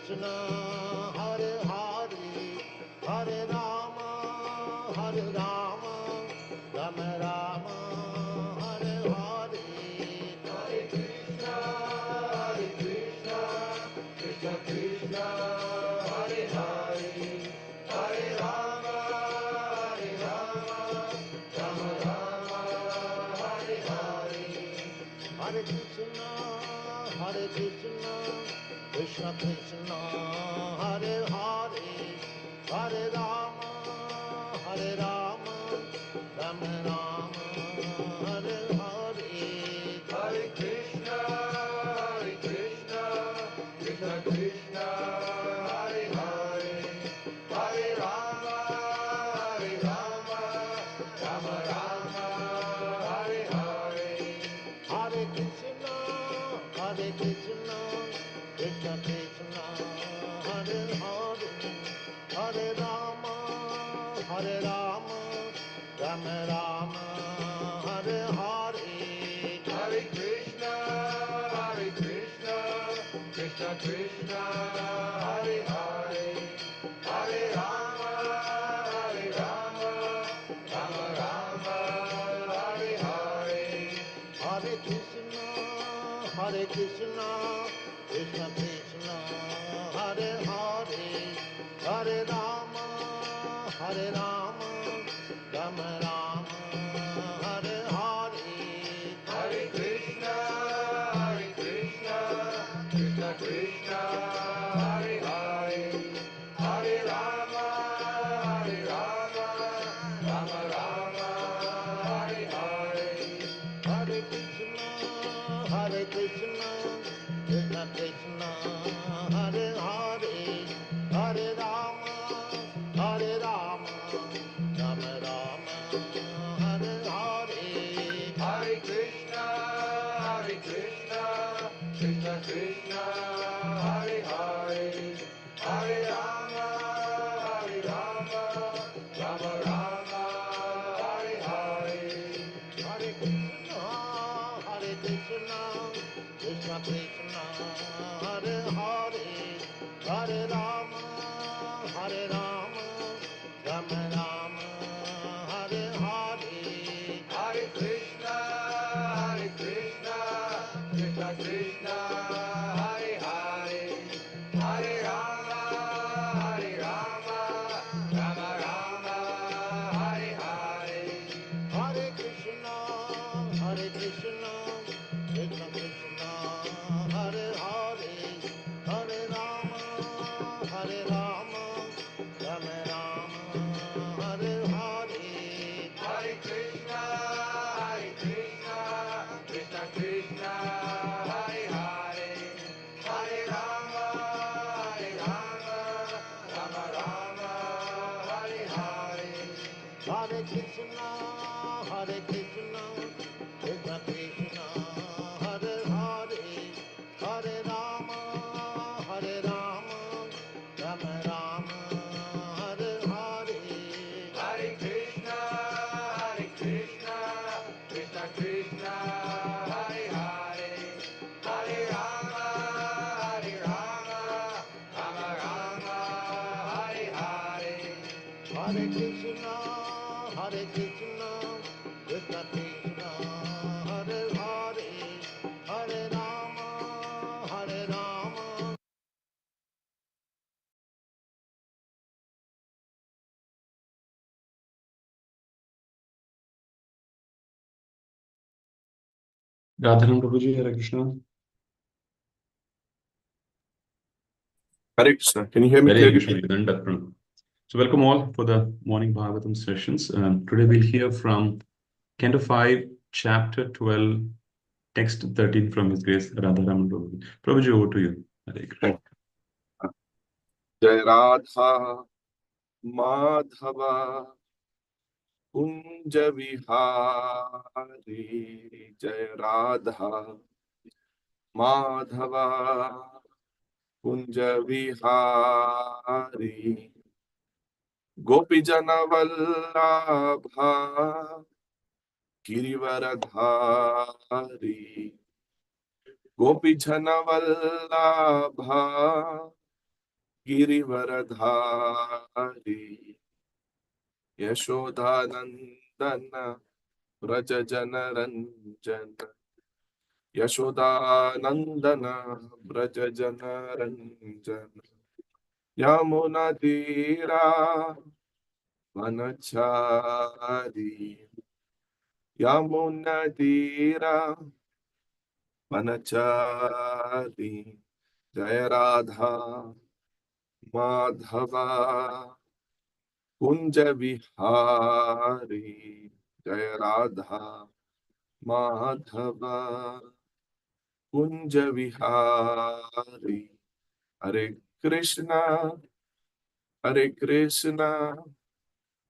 Krishna, Hare Hare, Hare Rama, Hare Rama, Rama Rama, Hare Hare, Hare Krishna, Krishna Krishna, Hare Hare, Hare Rama, Rama Rama, Hare Hare, Hare Krishna, Krishna Krishna, Hare Hare, Hare Rama, Rama Rama, Hare Hare, Hare Krishna, Krishna Krishna, Hare Hare, Hare Rama, Rama Rama, Hare Hare, Hare Krishna, Krishna Krishna, Hare Hare, Hare Rama, Rama Rama, Hare Hare, Hare Krishna, Krishna Krishna, Hare Hare, Hare Rama, Rama Rama, Hare Hare, Hare Krishna, Krishna Krishna, Hare Hare, Hare Rama, Rama Rama, Hare Hare, Hare Krishna, Krishna Krishna, Hare Hare, Hare Rama, Rama Rama, Hare Hare, Hare Krishna, Krishna Krishna, Hare Hare, Hare Rama, Rama Rama, Hare Hare, Hare Krishna, Krishna Krishna, Hare Hare, Hare Rama, Rama Rama, Hare Hare, Hare Krishna, Krishna Krishna, Hare Hare, Hare Rama, Rama Rama, Hare Hare, Hare Krishna, Krishna Krishna, Hare Hare, Hare Rama, Rama Rama, Hare Hare, Hare Krishna, Krishna Krishna, Hare Hare, Hare Rama, Rama Rama, Hare Hare, Hare Krishna, Krishna Krishna, Hare Hare, Hare Rama, Rama Rama, Hare Hare, Hare Krishna, Krishna Krishna, Hare Hare, Hare Rama, Rama Rama, Hare Hare, Hare Krishna, Krishna Krishna, Hare Hare, Hare Rama, Rama Rama, Hare Hare, Hare Krishna, Krishna Krishna, Hare Hare, Hare Rama, Radharam Prabhuji, Hare Krishna. Hare Krishna. Can you hear me Hare clearly? Krishna. So welcome all for the morning Bhagavatam sessions. Today we'll hear from Canto 5, Chapter 12, Text 13 from His Grace Radharamana Prabhuji. Prabhuji, over to you. Hare Krishna. Jai Radha Madhava Kunja Vihari, Jai Radha Madhava Kunja Vihari, Gopi Jana Vallabha Girivaradhari, Gopi Jana Vallabha Girivardhari Yashodanandan Vraj जनरंजन यशोदानंदन व्रज जनरंजन यमुना तीरा वनचारी यमुना तीरा वनचारी जय राधा माधवा कुंज विहारी जय राधा माधवा कुंज विहारी हरे कृष्णा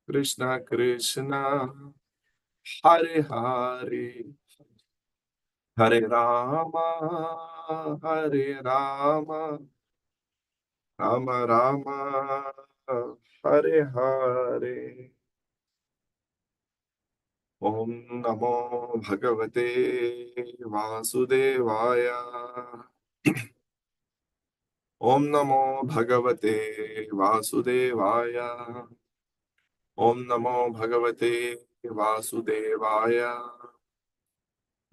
कृष्णा कृष्णा हरे हरे हरे रामा राम राम हरे हरे ओम नमो भगवते वासुदेवाय ओम नमो भगवते वासुदेवाय ओम नमो भगवते वासुदेवाय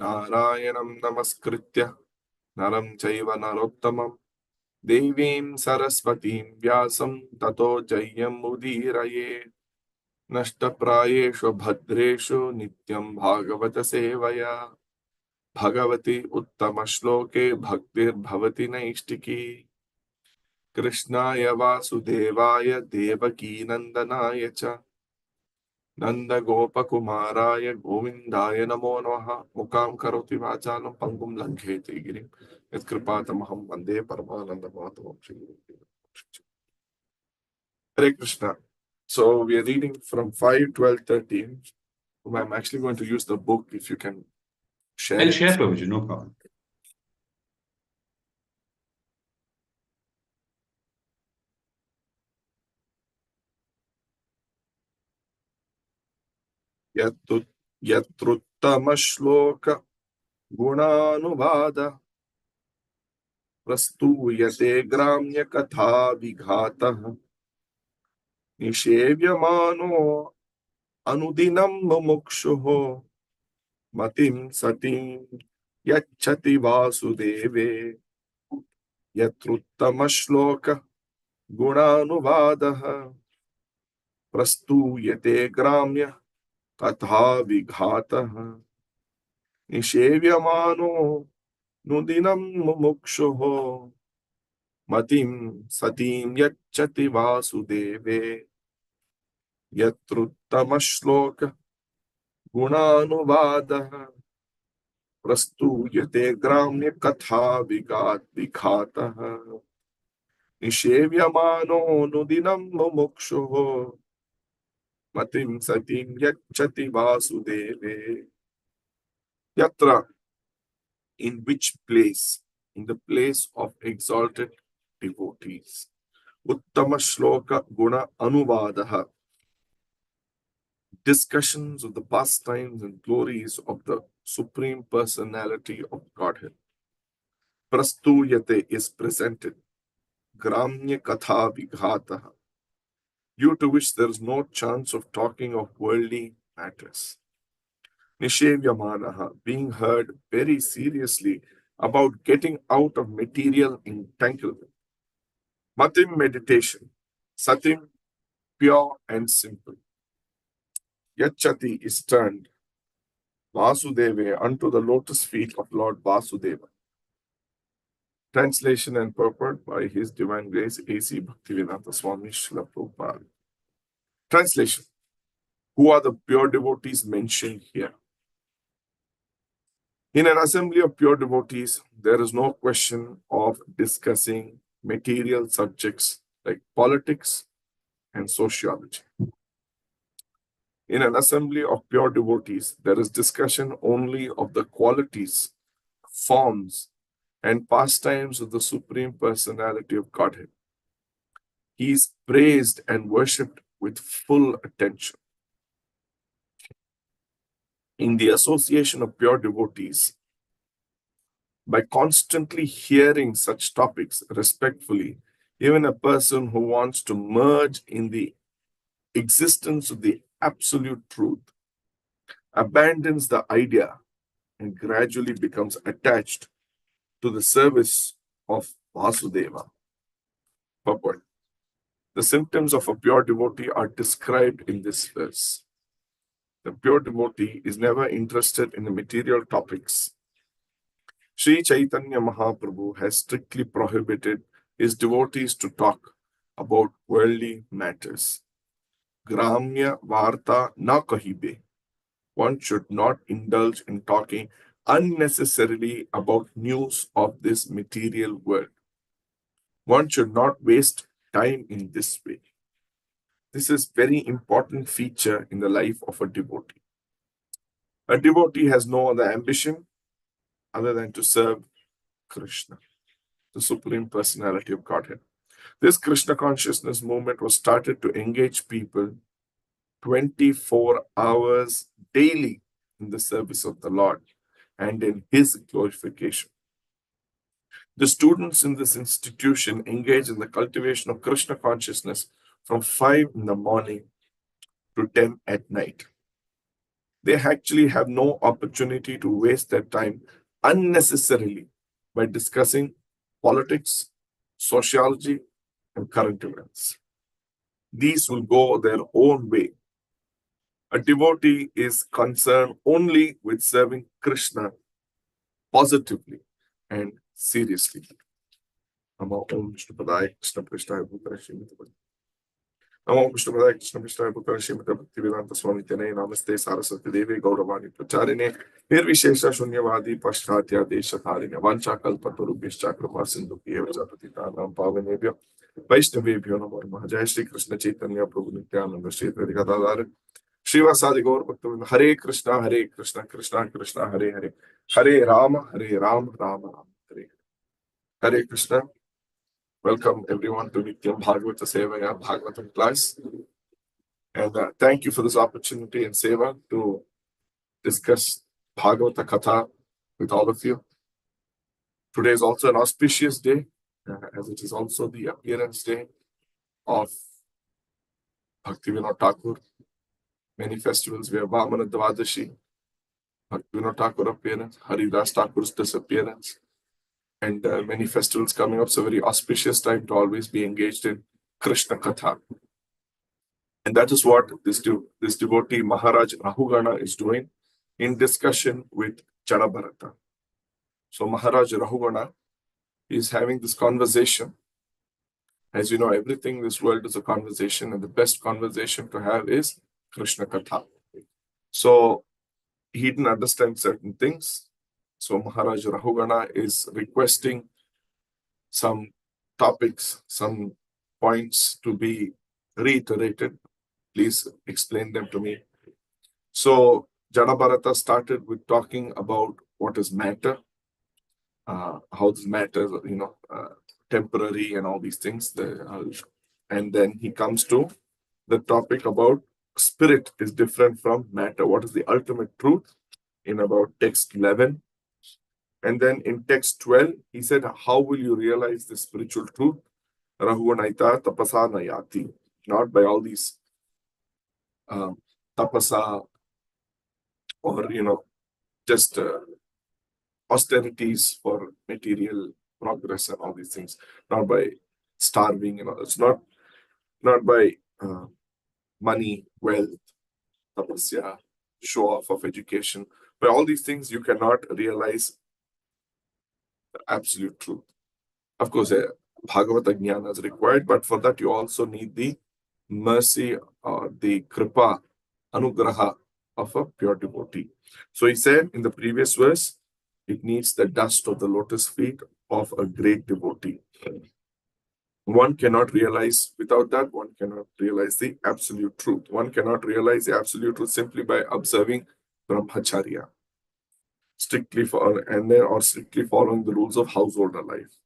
नारायणं नमस्कृत्य नरं चैव नरोत्तमं देवीं सरस्वतीं व्यासं ततो जयमुदीरये नष्टप्रायेषु भद्रेषु नित्यं भागवत सेवया भगवति उत्तमश्लोके भक्तिर्भवति नैष्टिकी कृष्णाय वासुदेवाय देवकीनन्दनाय च नन्दगोपकुमाराय गोविन्दाय नमो नमः मुकां करोति वाचालं पङ्गुं लङ्घयति गिरिं यत्कृपातमहं वन्दे परमानन्दमाधवं श्रीगुरुदेवं। Hare Krishna. So we are reading from 5, 12, 13. I'm actually going to use the book if you can share I'll it. share, Prabhuji, no problem. यत्रुत्तमश्लोक गुणानुवाद प्रस्तूयते ग्राम्य कथा विघातः निषेव्यमानो अनुदिनं मुमुक्षुः मतिं सतीं यच्छति वासुदेवे यत्रुत्तमश्लोक गुणानुवादः प्रस्तूयते ग्राम्य कथा विघातः निषेव्यमानो नुदिनं मुमुक्षुः मतिं सतीं यच्छति वासुदेवे यत्रुत्तमश्लोक गुणानुवादः प्रस्तूयते ग्राम्य कथा विघातः निषेव्यमानो नुदिनं मुमुक्षुः मतिं सतीं यच्छति वासुदेवे यत्र in which place, in the place of exalted devotees. Uttama Shloka Guna Anuvadaha, discussions of the pastimes and glories of the Supreme Personality of Godhead. Prastuyate is presented. Gramya Katha Vighataha, due to which there is no chance of talking of worldly matters. Nishevyamanaha, being heard very seriously about getting out of material entanglement. Matim, meditation. Satim, pure and simple. Yachati is turned. Vasudeva, unto the lotus feet of Lord Vasudeva. Translation and purport by His Divine Grace A.C. Bhaktivedanta Swami Srila Prabhupada. Translation. Who are the pure devotees mentioned here? In an assembly of pure devotees, there is no question of discussing material subjects like politics and sociology. In an assembly of pure devotees, there is discussion only of the qualities, forms, and pastimes of the Supreme Personality of Godhead. He is praised and worshipped with full attention. In the association of pure devotees, by constantly hearing such topics respectfully, Even a person who wants to merge in the existence of the absolute truth abandons the idea and gradually becomes attached to the service of Vasudeva. Purport. The symptoms of a pure devotee are described in this verse. The pure devotee is never interested in the material topics. Sri Chaitanya Mahaprabhu has strictly prohibited his devotees to talk about worldly matters. Gramya Varta na kahibe. One should not indulge in talking unnecessarily about news of this material world. One should not waste time in this way. This is very important feature in the life of a devotee. A devotee has no other ambition other than to serve Krishna, the Supreme Personality of Godhead. This Krishna consciousness movement was started to engage people 24 hours daily in the service of the Lord and in His glorification. The students in this institution engage in the cultivation of Krishna consciousness from 5 in the morning to 10 at night. They actually have no opportunity to waste their time unnecessarily by discussing politics, sociology, and current events. These will go their own way. A devotee is concerned only with serving Krishna positively and seriously. Namo Om Vishnu Padaya Krishna Prishthaya Bhutara Srimati. Namo Om Vishnu Padaya Krishna Prishthaya Bhutara Srimati Bhaktivedanta Swami Tene Namaste Saraswati Devi Gauravani Pracharine Nirvishesha Shunyavadi Paschatya Desha Dharine Vancha Kalpatarubhishcha Kripa Sindhu Eva Jatatitanam Pavanebhyo Vaishnavebhyo Namo Namaha. Jai Shri Krishna Chaitanya Prabhu Nityananda Shri Radhika Gadadhar Srivasadi Gaur Bhaktavinda. Hare Krishna, Krishna Krishna, Hare Hare, Hare Rama, Rama Rama, Hare Hare Krishna. Welcome everyone to Nityam Bhagavata Sevaya Bhagavatam class. And thank you for this opportunity and Seva to discuss Bhagavata Katha with all of you. Today is also an auspicious day, as it is also the appearance day of Bhaktivinoda Thakur. Many festivals, we have Vamana Dvadashi, Bhaktivinoda Thakur appearance, Haridas Thakur's disappearance, and many festivals coming up. So very auspicious time to always be engaged in Krishna Katha. And that is what this devotee Maharaj Rahugana is doing in discussion with Jadabharata. So Maharaj Rahugana is having this conversation. As you know, everything in this world is a conversation, and the best conversation to have is Krishna Katha. So he didn't understand certain things. So Maharaj Rahugana is requesting some topics, some points to be reiterated. Please explain them to me. So Jadabharata started with talking about what is matter, how this matter, temporary and all these things. And then he comes to the topic about spirit is different from matter. What is the ultimate truth in about text 11? And then in text 12, he said, how will you realize the spiritual truth? Rahuvanaita tapasa nayati. Not by all these tapasa or, just austerities for material progress and all these things. Not by starving, it's not by money, wealth, tapasya, show off of education. By all these things, you cannot realize the absolute truth. Of course, Bhagavata Jnana is required, but for that you also need the mercy or the kripa, anugraha of a pure devotee. So he said in the previous verse, it needs the dust of the lotus feet of a great devotee. One cannot realize, without that, one cannot realize the absolute truth. One cannot realize the absolute truth simply by observing brahmacharya, strictly following the rules of householder life.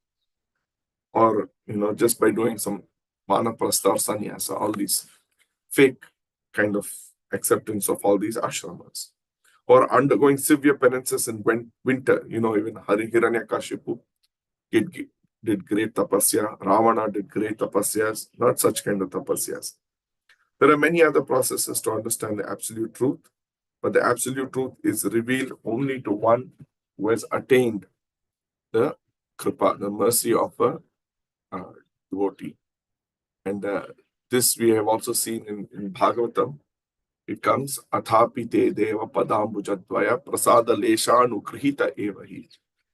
Or, just by doing some vanaprastha or sannyasa, all these fake kind of acceptance of all these ashramas. Or undergoing severe penances in winter, even Hiranyakashipu did great tapasya, Ravana did great tapasyas, not such kind of tapasyas. There are many other processes to understand the absolute truth, but the absolute truth is revealed only to one who has attained the kripa, the mercy of a devotee. And this we have also seen in Bhagavatam. It comes, Athapi te deva padambujadvaya prasada leshanu krihita evahi.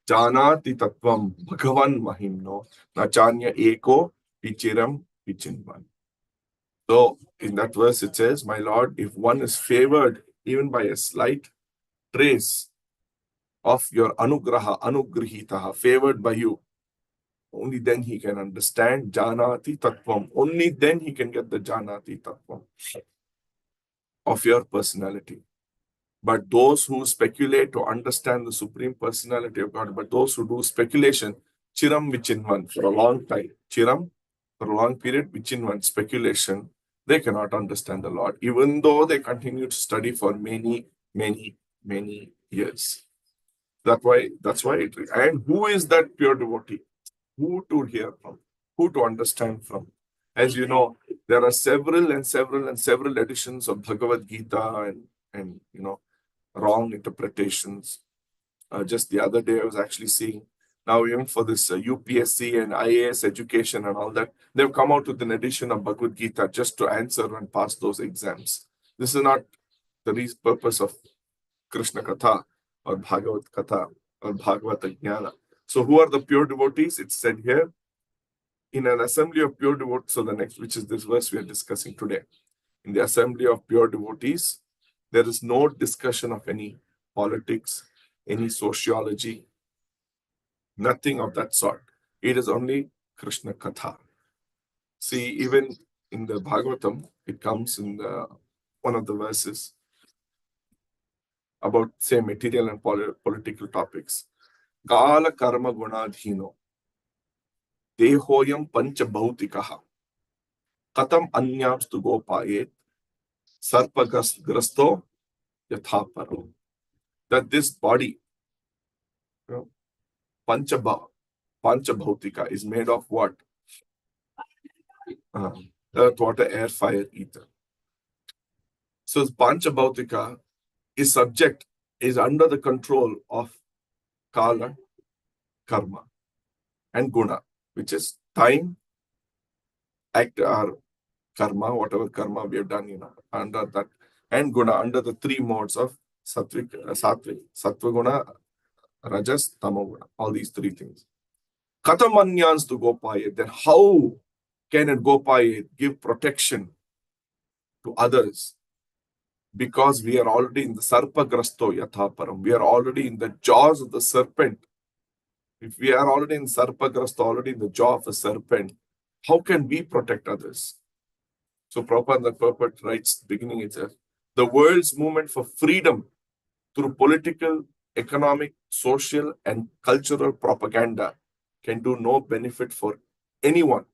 Janati tatvam bhagavan mahimno nachanya eko vichiram vichinvan. So in that verse it says, my Lord, if one is favored even by a slight trace of your anugraha, anugrihitaha, favored by you, only then he can understand janati tattvam. Only then he can get the janati tattvam of your personality. But those who speculate to understand the Supreme Personality of God, but those who do speculation, chiram vichinvan, for a long time, chiram, for a long period, vichinvan, speculation, they cannot understand the Lord, even though they continue to study for many, many, many years. That's why and who is that pure devotee? Who to hear from? Who to understand from? As you know, there are several editions of Bhagavad Gita and wrong interpretations. Just the other day, I was actually seeing now even for this UPSC and IAS education and all that, they've come out with an edition of Bhagavad Gita just to answer and pass those exams. This is not the purpose of Krishna Katha or Bhagavad Katha or Bhagavata Jnana. So who are the pure devotees? It's said here, in an assembly of pure devotees, so the next, which is this verse we are discussing today. In the assembly of pure devotees, there is no discussion of any politics, any sociology, nothing of that sort. It is only Krishna Katha. See, even in the Bhagavatam, it comes in one of the verses about, say, material and political topics. Kala karma gunadhino dehoyam pancha bhautikaha katam anyamstu gopayet sarpagrasto yathaparo. That this body, pancha bhautika, is made of what? Earth, water, air, fire, ether. So pancha bhautika is under the control of kala, karma, and guna, which is time, act, or karma, whatever karma we have done, under that, and guna, under the three modes of sattva guna, rajas, tamoguna, all these three things. Katamanyans to gopayet, then how can it gopayet, give protection to others? Because we are already in the sarpagrasto yathaparam, we are already in the jaws of the serpent. If we are already in sarpagrasto, already in the jaw of a serpent, how can we protect others? So Prabhupada, the purport writes, beginning it says, the world's movement for freedom through political, economic, social, and cultural propaganda can do no benefit for anyone,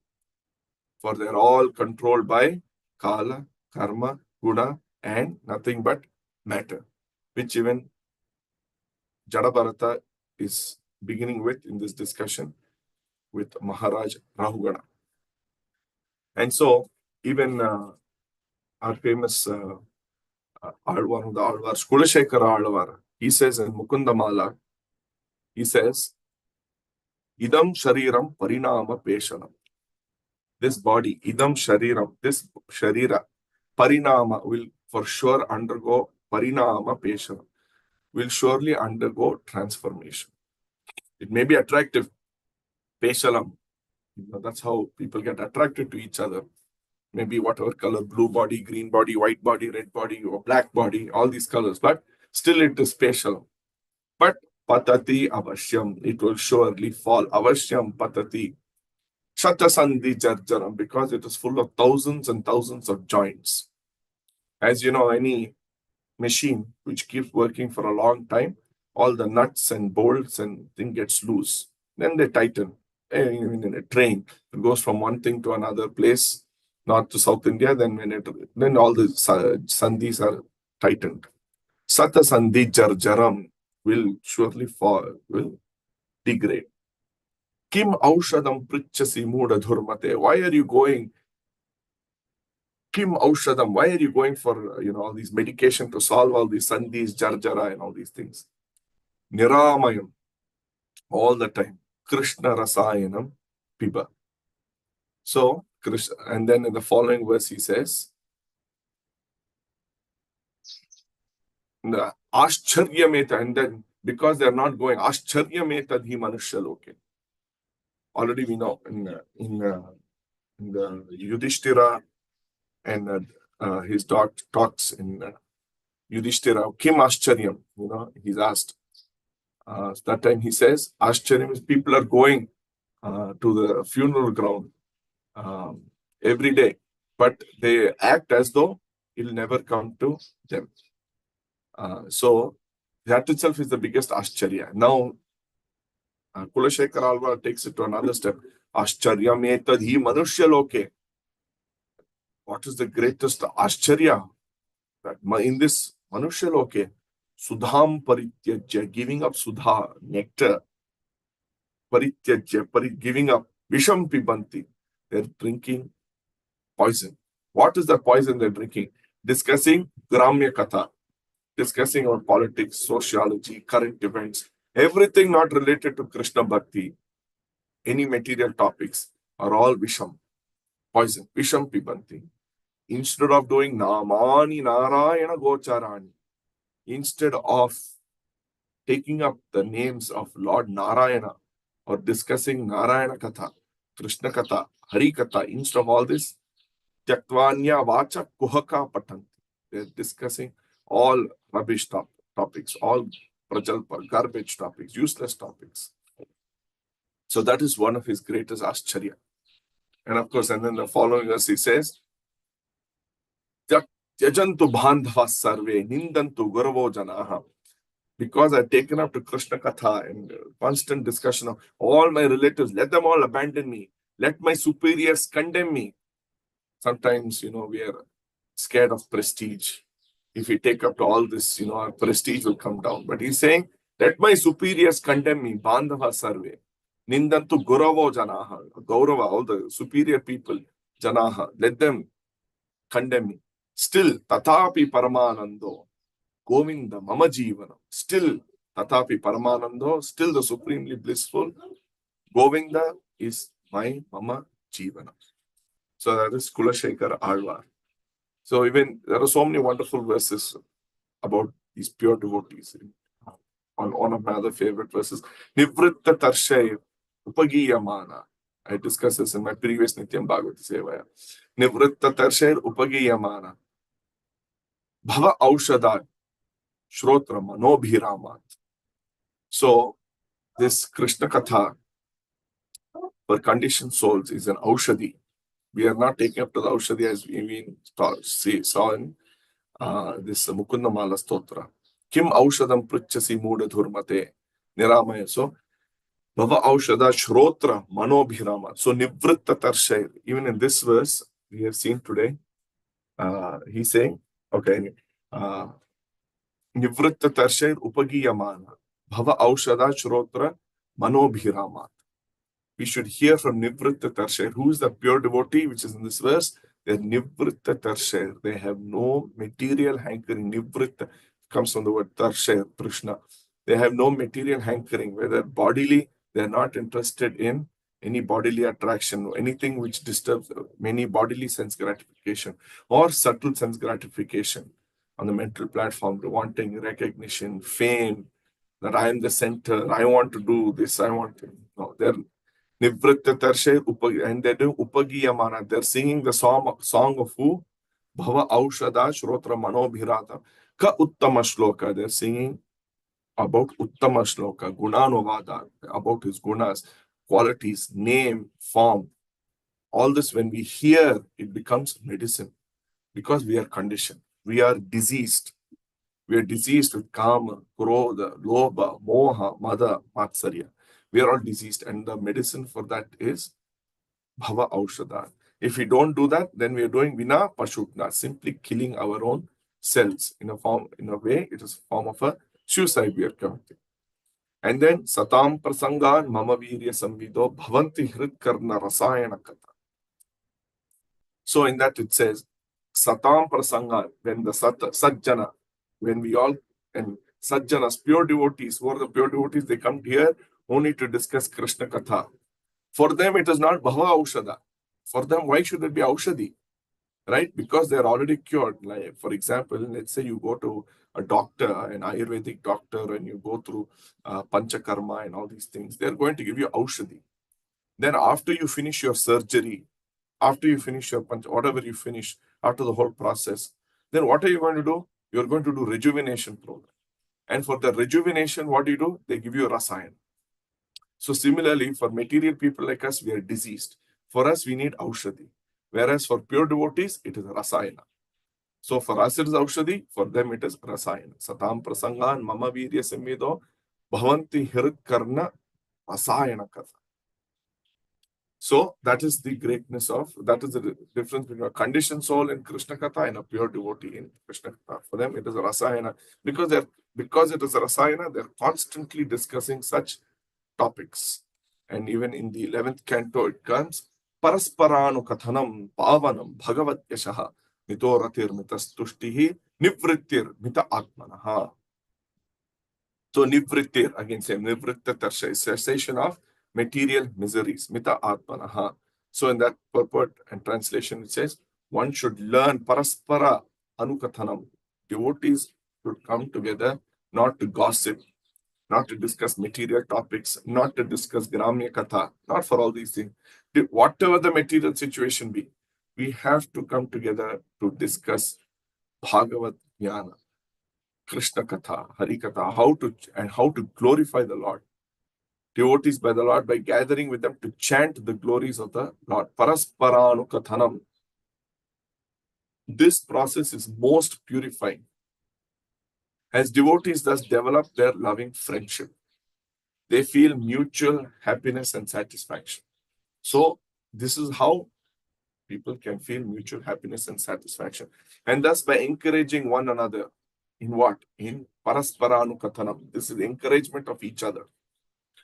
for they're all controlled by kala, karma, guna, and nothing but matter, which even Jadabharata is beginning with in this discussion with Maharaj Rahugana. And so, even our famous one of the Alvars, Kulashekara Alvar, he says in Mukundamala, he says, Idam Shariram Parinama Peshanam. This body, Idam Shariram, this Sharira, Parinama will for sure undergo Parinama Peshanam, will surely undergo transformation. It may be attractive, Peshalam. That's how people get attracted to each other. Maybe whatever color, blue body, green body, white body, red body, or black body, all these colors. But still it is Peshalam. But patati avashyam, it will surely fall. Avashyam patati. Shatasandhi jarjaram, because it is full of thousands and thousands of joints. As you know, any machine which keeps working for a long time, all the nuts and bolts and thing gets loose. Then they tighten. Even in a train, it goes from one thing to another place, north to South India, then all the sandhis are tightened. Sata sandhi jarjaram will surely fall, will degrade. Kim aushadam prichasi muda dhurmate. Why are you going? Kim aushadam. Why are you going for all these medication to solve all these sandhis, jarjara, and all these things? Niramayam. All the time. Krishna rasayanam piba. So, and then in the following verse he says, Ashcharyameta, and then because they are not going, Ashcharyameta dhi manushya. Already we know in the Yudhishthira and his talks in Yudhishthira, Kim Ashcharyam, he's asked. That time he says, Ashcharyam is people are going to the funeral ground every day, but they act as though it will never come to them. So that itself is the biggest Ashcharya. Now, Kulashekar Alva takes it to another step. Ashcharyam etadhi manushya loke. What is the greatest Ashcharya? That in this manushya loke, Sudham parityajya, giving up Sudha, nectar, parityajya, giving up, Visham pibanti. They're drinking poison. What is the poison they're drinking? Discussing Gramya Katha, discussing about politics, sociology, current events, everything not related to Krishna Bhakti, any material topics are all Visham, poison, Visham pibanti. Instead of doing Namani Narayana Gocharani, instead of taking up the names of Lord Narayana or discussing Narayana Katha, Krishna Katha, Hari Katha, instead of all this, Tyatvanya Vacha Kuhaka Patanti. They're discussing all rubbish topics, all prajalpa, garbage topics, useless topics. So that is one of his greatest Ascharya. And of course, and then the following verse he says, Tyajantu bandhava sarve nindantu guravo janaha. Because I've taken up to Krishna Katha and constant discussion of all my relatives, let them all abandon me. Let my superiors condemn me. Sometimes, we are scared of prestige. If we take up to all this, our prestige will come down. But he's saying, let my superiors condemn me. Bandhava sarve. Nindantu guravo janaha. Gaurava, all the superior people, janaha. Let them condemn me. Still, tatapi paramanando. Govinda mama jivana. Still, tatapi paramanando. Still the supremely blissful. Govinda is my mama jivana. So that is Kulashekar Alvar. So even there are so many wonderful verses about these pure devotees. On one of my other favorite verses, Nivritta Tarshay Upagiyamana. I discussed this in my previous Nityam Bhagavati Sevaya. Nivritta Tarshay Upagiyamana. Bhava Aushada Shrotra Manobhiramat. So this Krishna Katha for conditioned souls is an Aushadi. We are not taking up to the Aushadi as we saw in this Mukunda Mala Stotra. Kim Aushadam Prichasi Muda Dhurmate Niramaya. So Bhava Aushada Shrotra Manobhirama. So Nivritta Tarshay. Even in this verse we have seen today, he's saying, okay, Nivritta Tarshay Upagiyamana. Bhava Aushada Shrotra Manobhirama. We should hear from Nivritta Tarshay. Who is the pure devotee, which is in this verse? They're Nivritta Tarshay. They have no material hankering. Nivritta comes from the word Tarshay, Krishna. They have no material hankering, whether bodily, they're not interested in any bodily attraction, anything which disturbs many bodily sense gratification or subtle sense gratification on the mental platform, wanting recognition, fame, that I am the center, I want to do this, I want to. No, they're Nivritta Tarshay, and they do Upagiyamana. They're singing the song of who? Bhava Aushada Shrotra Manobhirata Ka Uttama Shloka. They're singing about Uttama Shloka, Gunanovada, about his gunas, qualities, name, form. All this, when we hear, it becomes medicine because we are conditioned. We are diseased. We are diseased with Kama, Krodha, Lobha, Moha, Mada, Matsarya. We are all diseased, and the medicine for that is Bhava Aushada. If we don't do that, then we are doing Vina Pashutna, simply killing our own cells in a way, it is a form of a suicide we are committing. And then Satam Prasangan Mama Virya Samvido Bhavanti Hrit Karna Rasayana Katha. So in that it says, Satam Prasangan, when the Sajjana, when we all, and Sajjanas, pure devotees, who are the pure devotees, they come here only to discuss Krishna Katha. For them, it is not Bhava Aushada. For them, why should it be Aushadi? Right? Because they are already cured. Like, for example, let's say you go to a doctor, an Ayurvedic doctor, and you go through Panchakarma and all these things. They're going to give you Aushadi. Then after you finish your surgery, after you finish your whatever you finish, after the whole process, then what are you going to do? You're going to do rejuvenation program. And for the rejuvenation, what do? They give you a rasayana. So similarly, for material people like us, we are diseased. For us, we need aushadi. Whereas for pure devotees, it is rasayana. So for us, it is aushadi. For them, it is rasayana. Satam prasangan mama virya samvedo bhavanti hirit karna rasayana katha. So that is the greatness of, that is the difference between a conditioned soul in Krishna Katha and a pure devotee in Krishna Katha. For them, it is a rasayana. Because it is a rasayana, they're constantly discussing such topics. And even in the 11th canto, it comes, Parasparanu Kathanam Pavanam Bhagavat Yashaha Mito Ratir Mitastushtihi Nivrittir Mita Atmanaha. So Nivrittir, again say Nivritta Tarsha, cessation of material miseries, Mita Atmanaha. So in that purport and translation, it says, one should learn Paraspara Anukathanam. Devotees should come together not to gossip, not to discuss material topics, not to discuss Gramya Katha, not for all these things. Whatever the material situation be, we have to come together to discuss Bhagavat Jnana, Krishna Katha, Hari Katha, how to glorify the Lord. Devotees by the Lord, by gathering with them to chant the glories of the Lord. Parasparanu Kathanam. This process is most purifying. As devotees thus develop their loving friendship, they feel mutual happiness and satisfaction. So this is how people can feel mutual happiness and satisfaction. And thus by encouraging one another, in what? In Parasparanu Kathanam. This is encouragement of each other.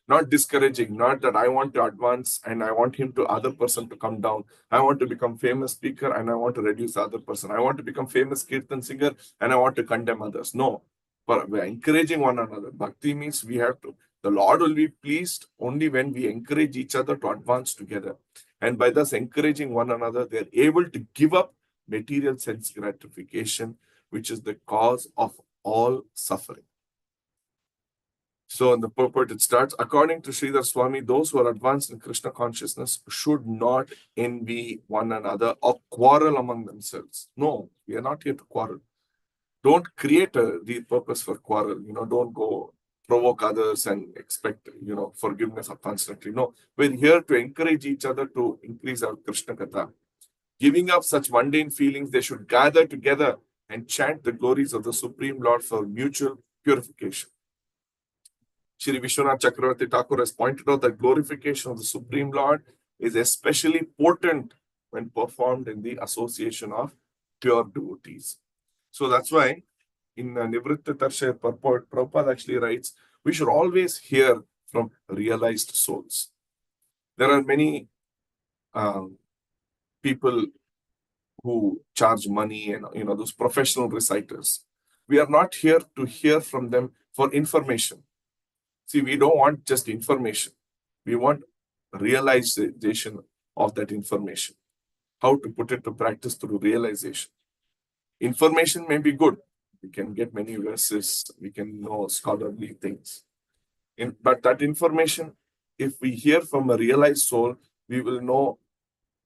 Not discouraging, not that I want to advance and I want other person to come down. I want to become famous speaker and I want to reduce the other person. I want to become famous kirtan singer and I want to condemn others. No, but we're encouraging one another. Bhakti means we have to, the Lord will be pleased only when we encourage each other to advance together. And by thus encouraging one another, they're able to give up material sense gratification, which is the cause of all suffering. So in the purport, it starts, according to Sridhar Swami, those who are advanced in Krishna consciousness should not envy one another or quarrel among themselves. No, we are not here to quarrel. Don't create the purpose for quarrel. Don't go provoke others and expect, forgiveness constantly. No, we're here to encourage each other to increase our Krishna Katha. Giving up such mundane feelings, they should gather together and chant the glories of the Supreme Lord for mutual purification. Shri Vishwanath Chakravarti Thakur has pointed out that glorification of the Supreme Lord is especially potent when performed in the association of pure devotees. So that's why in Nivritta Tarsha purport, Prabhupada actually writes, we should always hear from realized souls. There are many people who charge money and those professional reciters. We are not here to hear from them for information. See, we don't want just information. We want realization of that information. How to put it to practice through realization. Information may be good. We can get many verses. We can know scholarly things. But that information, if we hear from a realized soul, we will know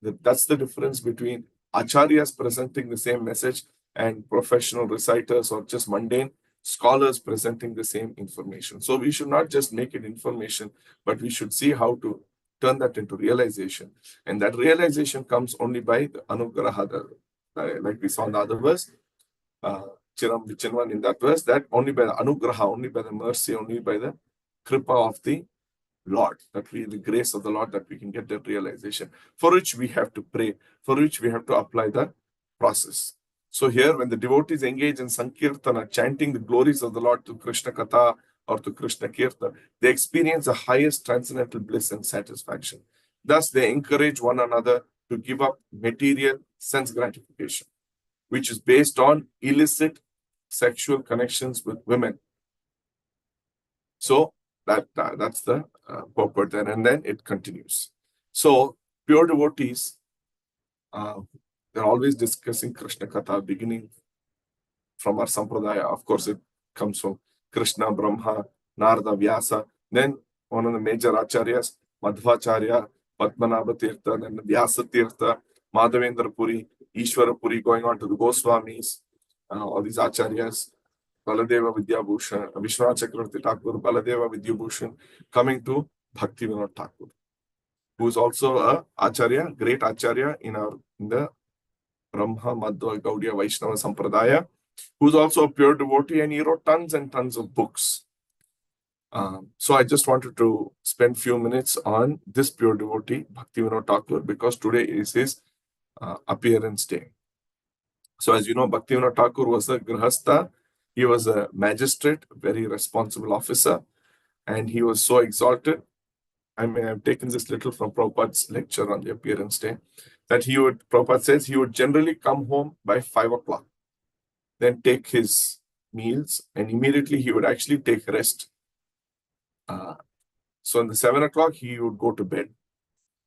that that's the difference between acharyas presenting the same message and professional reciters or just mundane scholars presenting the same information. So we should not just make it information, but we should see how to turn that into realization. And that realization comes only by the anugraha, like we saw in the other verse, Chiram Vichinvan in that verse, that only by the anugraha, only by the mercy, only by the kripa of the Lord, the grace of the Lord, that we can get that realization, for which we have to pray, for which we have to apply the process. So here, when the devotees engage in Sankirtana, chanting the glories of the Lord to Krishna Katha, or to Krishna Kirtan, they experience the highest transcendental bliss and satisfaction. Thus, they encourage one another to give up material sense gratification, which is based on illicit sexual connections with women. So that's the purport there, and then it continues. So pure devotees, they're always discussing Krishna Katha, beginning from our Sampradaya. Of course, it comes from Krishna, Brahma, Narada, Vyasa. Then one of the major acharyas, Madhvacharya, Padmanabha Tirtha, then Vyasa Tirtha, Madhavendra Puri, Ishvara Puri, going on to the Goswamis, all these acharyas, Baladeva Vidyabhushan, Vishwanath Chakravarti Thakur, Baladeva Vidyabhushan, coming to Bhakti Vinod Thakur, who is also a acharya, great acharya in the Brahma, Madhva, Gaudiya, Vaishnava Sampradaya, who is also a pure devotee, and he wrote tons and tons of books. So I just wanted to spend a few minutes on this pure devotee, Bhakti Vinod Thakur, because today is his appearance day. So as you know, Bhakti Vinod Thakur was a grihastha. He was a magistrate, very responsible officer, and he was so exalted. I may have taken this little from Prabhupada's lecture on the appearance day, that Prabhupada says he would generally come home by 5 o'clock, then take his meals, and immediately he would actually take rest. So in the 7 o'clock, he would go to bed,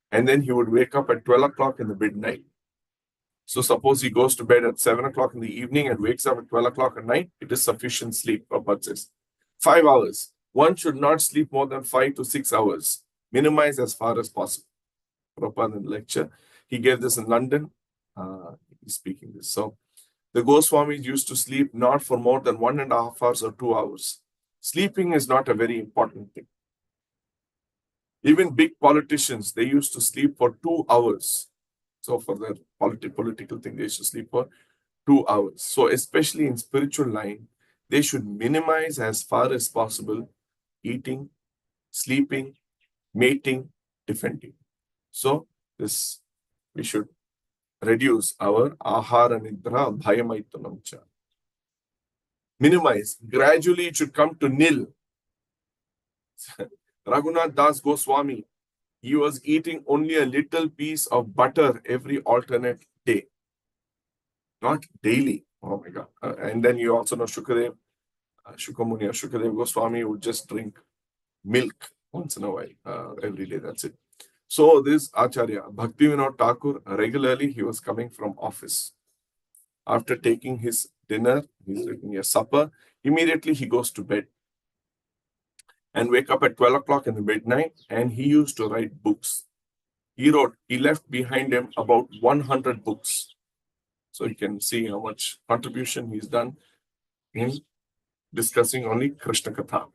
and then he would wake up at 12 o'clock in the midnight. So suppose he goes to bed at 7 o'clock in the evening and wakes up at 12 o'clock at night, it is sufficient sleep, Prabhupada says. 5 hours. One should not sleep more than 5 to 6 hours. Minimize as far as possible. Prabhupada in the lecture, he gave this in London. He's speaking this. So the Goswamis used to sleep not for more than 1.5 hours or 2 hours. Sleeping is not a very important thing. Even big politicians, they used to sleep for 2 hours. So for the political thing, they used to sleep for 2 hours. So especially in spiritual line, they should minimize as far as possible eating, sleeping, mating, defending. So this, we should reduce our ahara nidra bhayamaitanamcha. Minimize. Gradually it should come to nil. Raghunath Das Goswami, he was eating only a little piece of butter every alternate day. Not daily. Oh my God. And then you also know Shukadev, Shukamuni or Shukadev Goswami would just drink milk once in a while, every day. That's it. So this Acharya, Bhakti Vinod Thakur, regularly he was coming from office. After taking his dinner, he's taking a supper, immediately he goes to bed and wake up at 12 o'clock in the midnight, and he used to write books. He left behind him about 100 books. So you can see how much contribution he's done in discussing only Krishna Katha.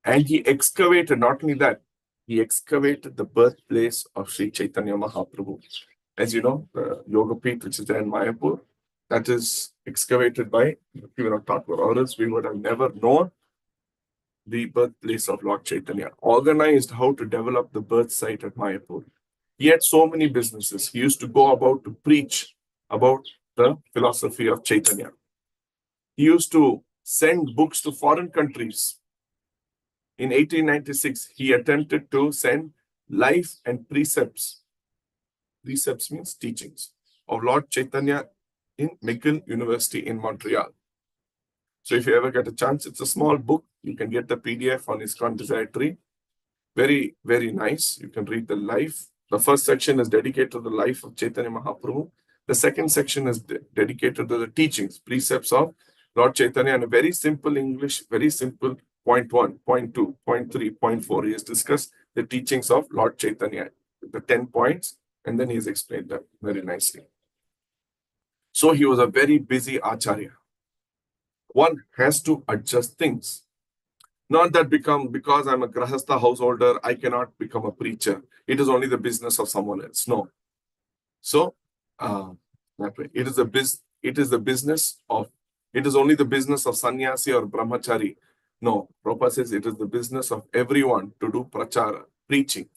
And he excavated, not only that, he excavated the birthplace of Sri Chaitanya Mahaprabhu. As you know, the Yoga Pit, which is there in Mayapur, that is excavated by Bhakti Vinod Thakur, or else we would have never known the birthplace of Lord Chaitanya. Organized how to develop the birth site at Mayapur. He had so many businesses. He used to go about to preach about the philosophy of Chaitanya. He used to send books to foreign countries. In 1896, he attempted to send life and precepts. Precepts means teachings of Lord Chaitanya in McGill University in Montreal. So if you ever get a chance, it's a small book. You can get the PDF on ISKCON Desire. Very, very nice. You can read the life. The first section is dedicated to the life of Chaitanya Mahaprabhu. The second section is dedicated to the teachings, precepts of Lord Chaitanya, in a very simple English, very simple. Point 1, point 2, point 3, point 4. He has discussed the teachings of Lord Chaitanya, the 10 points, and then he has explained them very nicely. So he was a very busy acharya. One has to adjust things. Not that because I'm a grahastha householder, I cannot become a preacher. It is only the business of someone else. No. So that way, it is only the business of sannyasi or brahmachari. No, Prabhupada says it is the business of everyone to do prachara, preaching.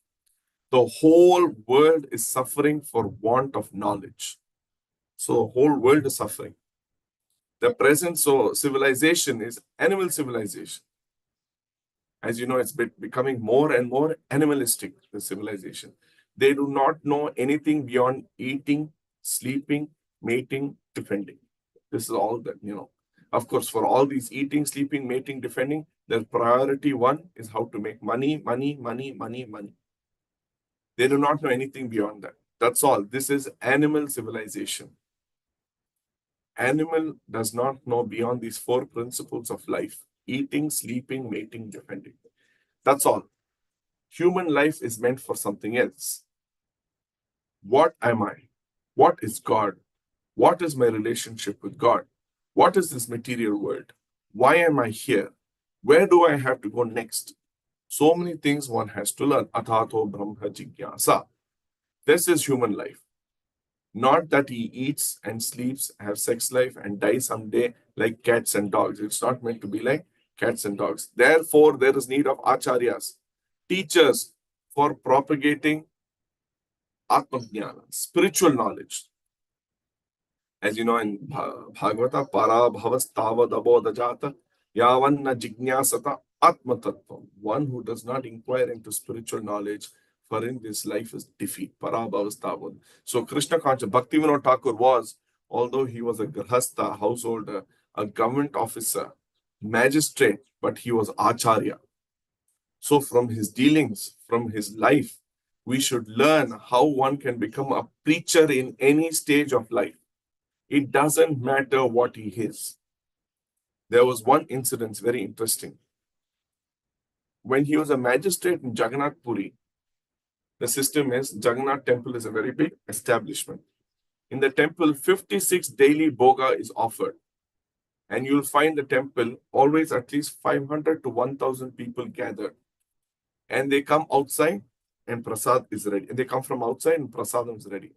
The whole world is suffering for want of knowledge. So the whole world is suffering. The present civilization is animal civilization. As you know, it's becoming more and more animalistic, the civilization. They do not know anything beyond eating, sleeping, mating, defending. This is all that, Of course, for all these eating, sleeping, mating, defending, their priority one is how to make money, money, money, money, money. They do not know anything beyond that. That's all. This is animal civilization. Animal does not know beyond these four principles of life: eating, sleeping, mating, defending. That's all. Human life is meant for something else. What am I? What is God? What is my relationship with God? What is this material world? Why am I here? Where do I have to go next? So many things one has to learn. Athato Brahma Jigyasa. This is human life. Not that he eats and sleeps, have sex life, and die someday like cats and dogs. It's not meant to be like cats and dogs. Therefore, there is need of acharyas, teachers, for propagating atmajnana, spiritual knowledge. As you know, in Bhagavata, para bhavas tavad abodajata yavanna jignyasata atmatattvam. One who does not inquire into spiritual knowledge, for in this life is defeat. Para bhavas tavad. So Krishna conscious Bhaktivinoda Thakur was, although he was a grahastha, householder, a government officer, magistrate, but he was acharya. So from his dealings, from his life, we should learn how one can become a preacher in any stage of life. It doesn't matter what he is. There was one incident, very interesting. When he was a magistrate in Jagannath Puri, the system is Jagannath temple is a very big establishment. In the temple, 56 daily bhoga is offered. And you'll find the temple always at least 500 to 1,000 people gathered. And they come outside and prasad is ready. And they come from outside and prasadam is ready.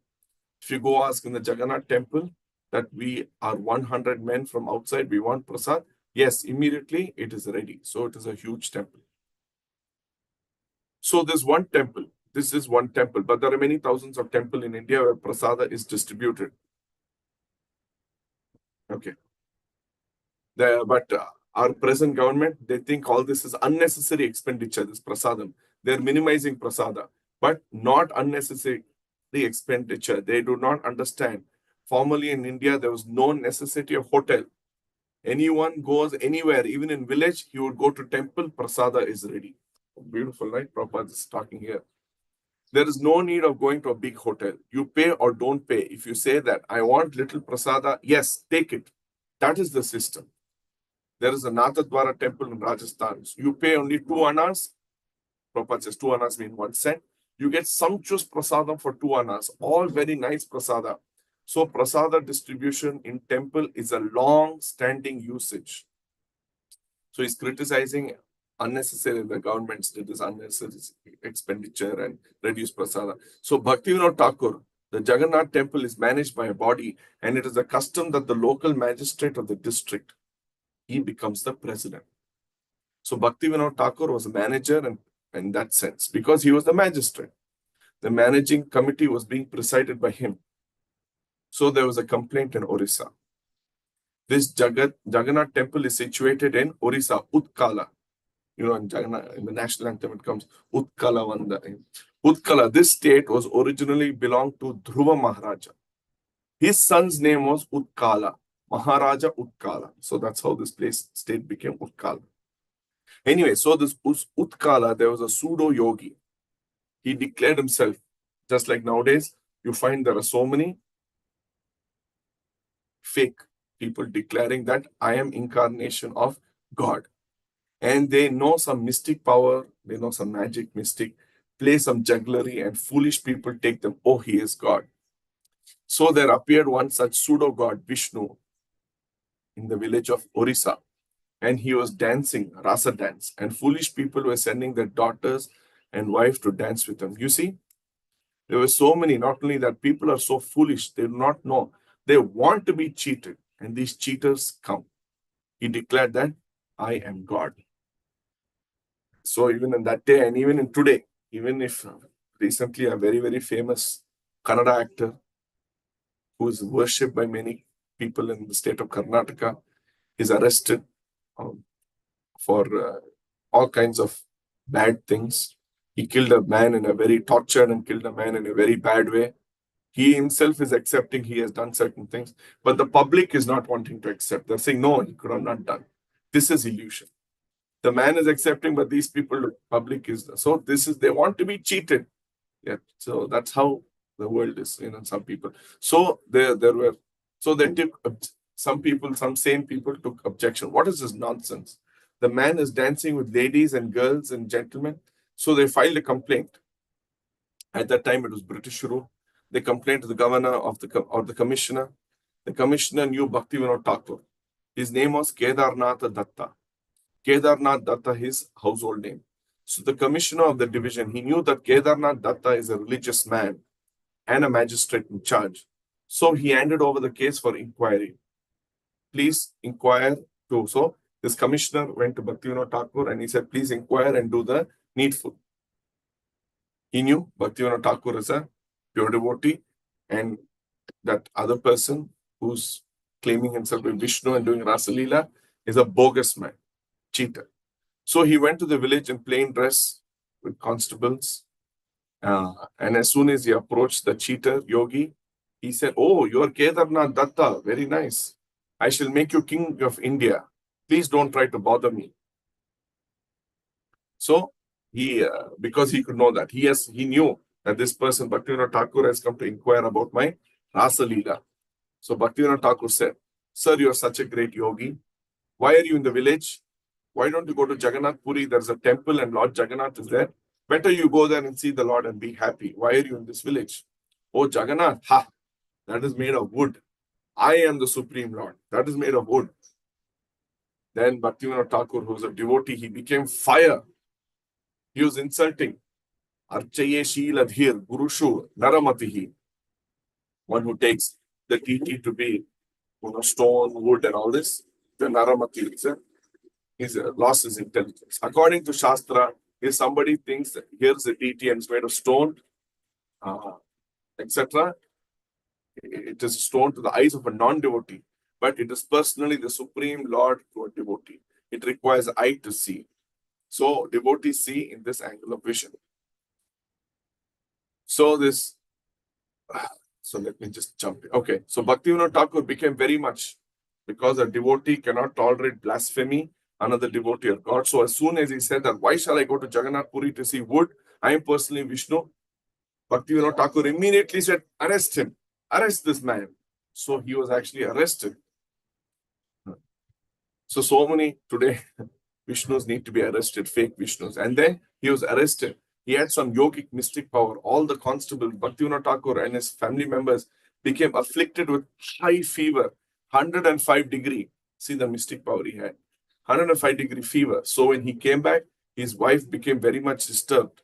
If you go ask in the Jagannath temple that we are 100 men from outside, we want prasad, yes, immediately it is ready. So it is a huge temple. So there's one temple. This is one temple, but there are many thousands of temples in India where prasada is distributed. Okay. But our present government, they think all this is unnecessary expenditure, this prasadam. They're minimizing prasada, but not unnecessary expenditure. They do not understand. Formerly in India, there was no necessity of hotel. Anyone goes anywhere, even in village, he would go to temple, prasada is ready. Beautiful, right? Prabhupada is talking here. There is no need of going to a big hotel. You pay or don't pay. If you say that, I want little prasada, yes, take it. That is the system. There is a Nathdwara temple in Rajasthan. You pay only 2 annas. Prabhupada says 2 annas mean 1 cent. You get sumptuous prasadam for 2 annas. All very nice prasada. So prasada distribution in temple is a long-standing usage. So he's criticizing unnecessary, the governments did this unnecessary expenditure and reduce prasada. So Bhaktivinoda Thakur, the Jagannath temple is managed by a body, and it is a custom that the local magistrate of the district, he becomes the president. So Bhaktivinoda Thakur was a manager and in that sense, because he was the magistrate. The managing committee was being presided by him. So there was a complaint in Orissa. This Jagannath temple is situated in Orissa, Utkala. You know, in the national anthem, it comes Utkala Vanda. Utkala, this state was originally belonged to Dhruva Maharaja. His son's name was Utkala, Maharaja Utkala. So that's how this state became Utkala. Anyway, so this Utkala, there was a pseudo yogi. He declared himself, just like nowadays, you find there are so many fake people declaring that I am incarnation of God. And they know some mystic power, they know some magic mystic, play some jugglery, and foolish people take them, oh, he is God. So there appeared one such pseudo-god, Vishnu, in the village of Orissa. And he was dancing, rasa dance. And foolish people were sending their daughters and wives to dance with him. You see, there were so many, not only that people are so foolish, they do not know. They want to be cheated. And these cheaters come. He declared that I am God. So even in that day and even in today, even if recently a very, very famous Kannada actor who is worshipped by many people in the state of Karnataka is arrested for all kinds of bad things. He killed a man in a very tortured and killed a man in a very bad way. He himself is accepting he has done certain things, but the public is not wanting to accept. They're saying, no, he could have not done. This is illusion. The man is accepting, but these people, public is, so this is, they want to be cheated. Yeah. So that's how the world is, some people. So there were, so they took, some people, some sane people took objection. What is this nonsense? The man is dancing with ladies and girls and gentlemen. So they filed a complaint. At that time, it was British rule. They complained to the governor or the commissioner. The commissioner knew Bhaktivinoda Thakur. His name was Kedarnath Datta. Kedarnath Datta, his household name. So the commissioner of the division, he knew that Kedarnath Datta is a religious man and a magistrate in charge. So he handed over the case for inquiry. Please inquire too. So this commissioner went to Bhaktivinoda Thakur and he said, please inquire and do the needful. He knew Bhaktivinoda Thakur is a pure devotee, and that other person who's claiming himself to be Vishnu and doing Rasa Leela is a bogus man, cheater. So he went to the village in plain dress with constables. And as soon as he approached the cheater, yogi, he said, oh, you are Kedarnath Datta. Very nice. I shall make you king of India. Please don't try to bother me. So he, because he could know that, he knew that this person, Bhaktivinoda Thakur, has come to inquire about my Rasa Leela. So Bhaktivinoda Thakur said, sir, you are such a great yogi. Why are you in the village? Why don't you go to Jagannath Puri? There's a temple and Lord Jagannath is there. Better you go there and see the Lord and be happy. Why are you in this village? Oh, Jagannath, ha, that is made of wood. I am the Supreme Lord. That is made of wood. Then Bhaktivinoda Thakur, who was a devotee, he became fire. He was insulting. Archaye Sheeladhir, Gurushu, Naramatihi. One who takes the TT to be stone, wood, and all this. The Naramati is lost his intelligence. According to Shastra, if somebody thinks that here's the TT and it's made of stone, etc., it is stone to the eyes of a non-devotee, but it is personally the Supreme Lord to a devotee. It requires eye to see. So devotees see in this angle of vision. So let me just jump in. Okay, so Bhaktivinoda Thakur became very much, because a devotee cannot tolerate blasphemy, another devotee of God. So as soon as he said that, why shall I go to Jagannath Puri to see wood? I am personally Vishnu. Bhaktivinoda Thakur immediately said, arrest him. Arrest this man. So he was actually arrested. So many today, Vishnus need to be arrested, fake Vishnus. And then he was arrested. He had some yogic mystic power. All the constables, Bhaktivinoda Thakur and his family members became afflicted with high fever, 105 degree. See the mystic power he had. 105 degree fever. So when he came back, his wife became very much disturbed.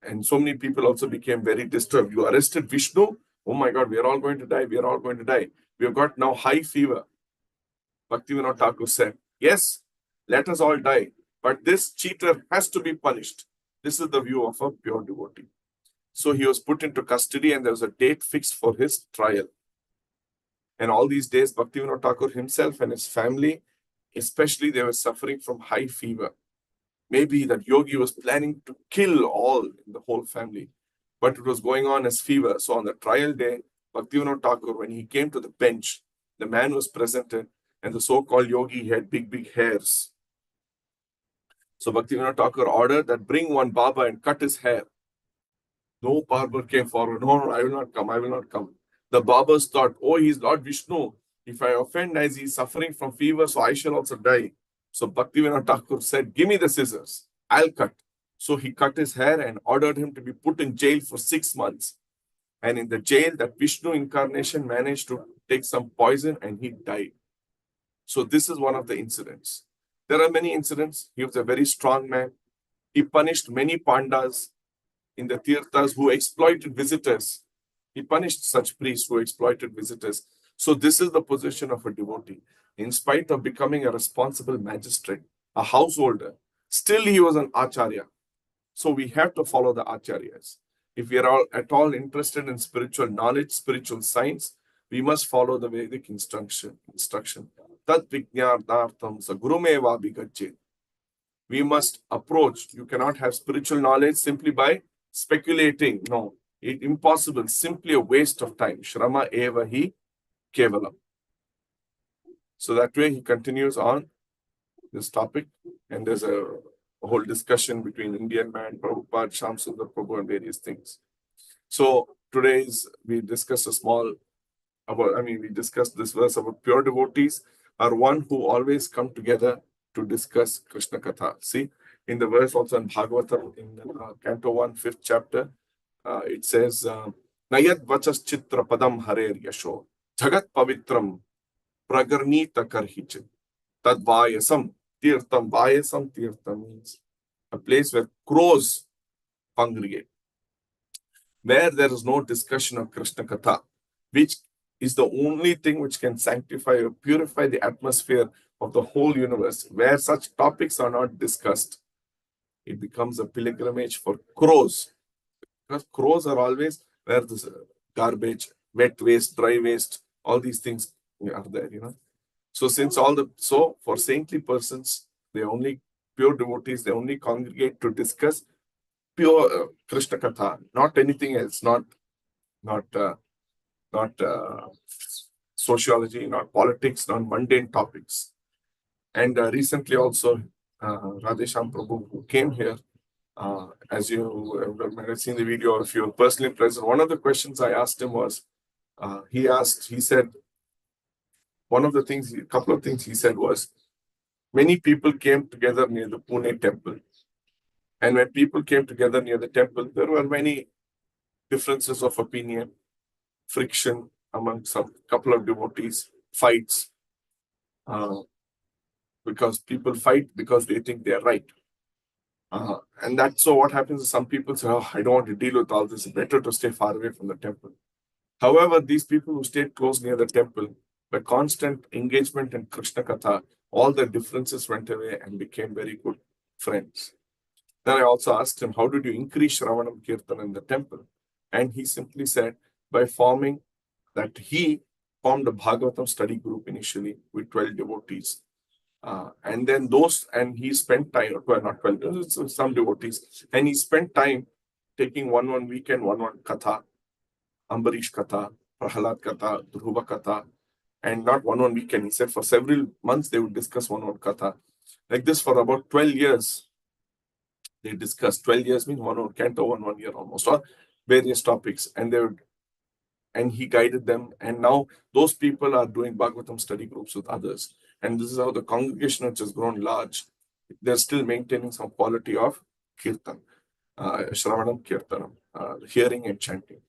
And so many people also became very disturbed. You arrested Vishnu? Oh my God, we are all going to die. We are all going to die. We have got now high fever. Bhaktivinoda Thakur said, yes, let us all die. But this cheater has to be punished. This is the view of a pure devotee. So he was put into custody and there was a date fixed for his trial. And all these days, Bhaktivinoda Thakur himself and his family, especially, they were suffering from high fever. Maybe that yogi was planning to kill all in the whole family, but it was going on as fever. So on the trial day, Bhaktivinoda Thakur, when he came to the bench, the man was presented and the so-called yogi had big hairs. So Bhaktivinoda Thakur ordered that bring one Baba and cut his hair. No barber came forward. No, I will not come. I will not come. The Babas thought, oh, he's Lord Vishnu. If I offend as he's suffering from fever, so I shall also die. So Bhaktivinoda Thakur said, give me the scissors. I'll cut. So he cut his hair and ordered him to be put in jail for 6 months. And in the jail, that Vishnu incarnation managed to take some poison and he died. So this is one of the incidents. There are many incidents. He was a very strong man. He punished many pandas in the tirthas who exploited visitors. He punished such priests who exploited visitors. So this is the position of a devotee. In spite of becoming a responsible magistrate, a householder, still he was an acharya. So we have to follow the acharyas. If we are all at all interested in spiritual knowledge, spiritual science, we must follow the Vedic instruction. Tat vijnarthartam sa gurumeva bhigachet. we must approach. You cannot have spiritual knowledge simply by speculating. No, it's impossible. Simply a waste of time. Shrama eva hi kevalam. So that way he continues on this topic, and there's a whole discussion between Indian man, Prabhupada, Shamsundar Prabhu, and various things. So we discussed we discussed this verse about pure devotees are one who always come together to discuss Krishna Katha. See, in the verse also in Bhagavatam, in Canto 1, 5th chapter, it says, Nayat vachas chitra padam harer yasho, jagat pavitram pragarnita karhichit, tad vayasam tirtham means a place where crows congregate, where there is no discussion of Krishna Katha, which is the only thing which can sanctify or purify the atmosphere of the whole universe. Where such topics are not discussed, it becomes a pilgrimage for crows. Because crows are always where this garbage, wet waste, dry waste, all these things are there, So for saintly persons, pure devotees, they only congregate to discuss pure Krishna Katha, not anything else, not sociology, not politics, not mundane topics. And recently also, Radhesham Prabhu, who came here, as you might have seen the video, or if you were personally present, one of the questions I asked him was, he said, a couple of things he said was, many people came together near the Pune temple. And when people came together near the temple, there were many differences of opinion, friction among some couple of devotees, fights, because people fight because they think they're right. And that's so what happens is some people say, I don't want to deal with all this. It's better to stay far away from the temple. However, these people who stayed close near the temple, by constant engagement in Krishna Katha, all the differences went away and became very good friends. Then I also asked him, how did you increase Shravanam Kirtan in the temple? And he simply said, he formed a Bhagavatam study group initially with 12 devotees. And he spent time, well, not 12, some devotees, and he spent time taking one weekend, one Katha, Ambarish Katha, Prahalad Katha, Dhruva Katha, and not one weekend. He said for several months they would discuss one Katha. Like this for about 12 years. They discussed 12 years means one canto, 1 year almost, or various topics. And he guided them. And now those people are doing Bhagavatam study groups with others. And this is how the congregation, which has grown large, they're still maintaining some quality of Kirtan, Shravanam Kirtanam, hearing and chanting.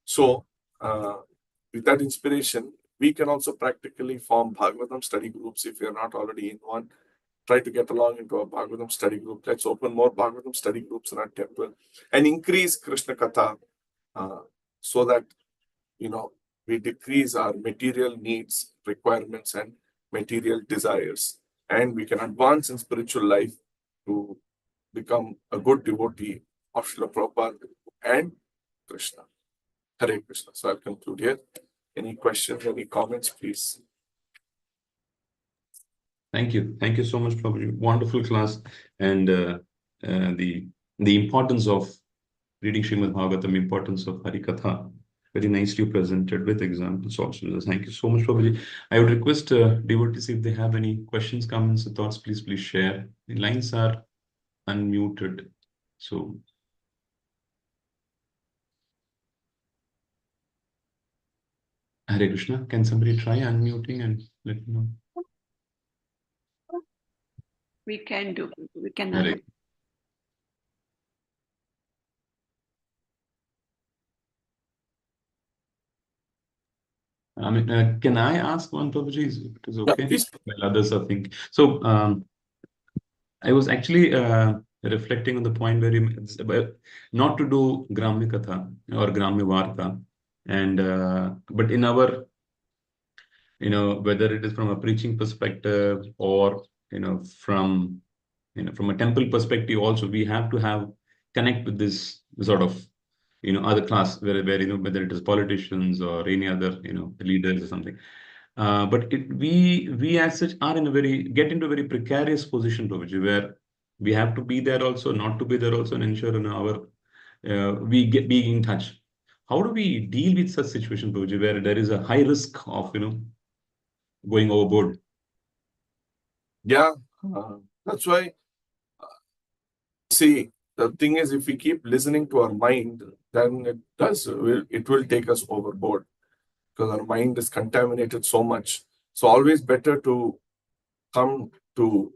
So, with that inspiration, we can also practically form Bhagavatam study groups if you're not already in one. Try to get along into a Bhagavatam study group. Let's open more Bhagavatam study groups in our temple and increase Krishna Katha so that, we decrease our material needs, requirements, and material desires. And we can advance in spiritual life to become a good devotee of Srila Prabhupada and Krishna. Hare Krishna. So I'll conclude here. Any questions, any comments, please? Thank you. Thank you so much, Prabhuji. Wonderful class. And the importance of reading Srimad Bhagavatam, importance of Harikatha, very nicely presented with examples also. So thank you so much, Prabhuji. I would request devotees, if they have any questions, comments, or thoughts, please share. The lines are unmuted. So Hare Krishna. Can somebody try unmuting and let me know? We can do. We can. Hare. I mean, can I ask one, Prabhuji? It is okay. Yeah, While others are thinking. So I was actually reflecting on the point where not to do Gramya Katha or Gramya Varta, and but in our, whether it is from a preaching perspective or from a temple perspective, also we have to connect with this sort of other class where whether it is politicians or any other leaders or something. But we as such are get into a very precarious position, Prabhuji, where We have to be there also, not to be there also, and ensure we be in touch. How do we deal with such situation, Prabhuji, where there is a high risk of going overboard? Yeah, that's why. See, the thing is, if we keep listening to our mind, then it will take us overboard because our mind is contaminated so much. So always better to come to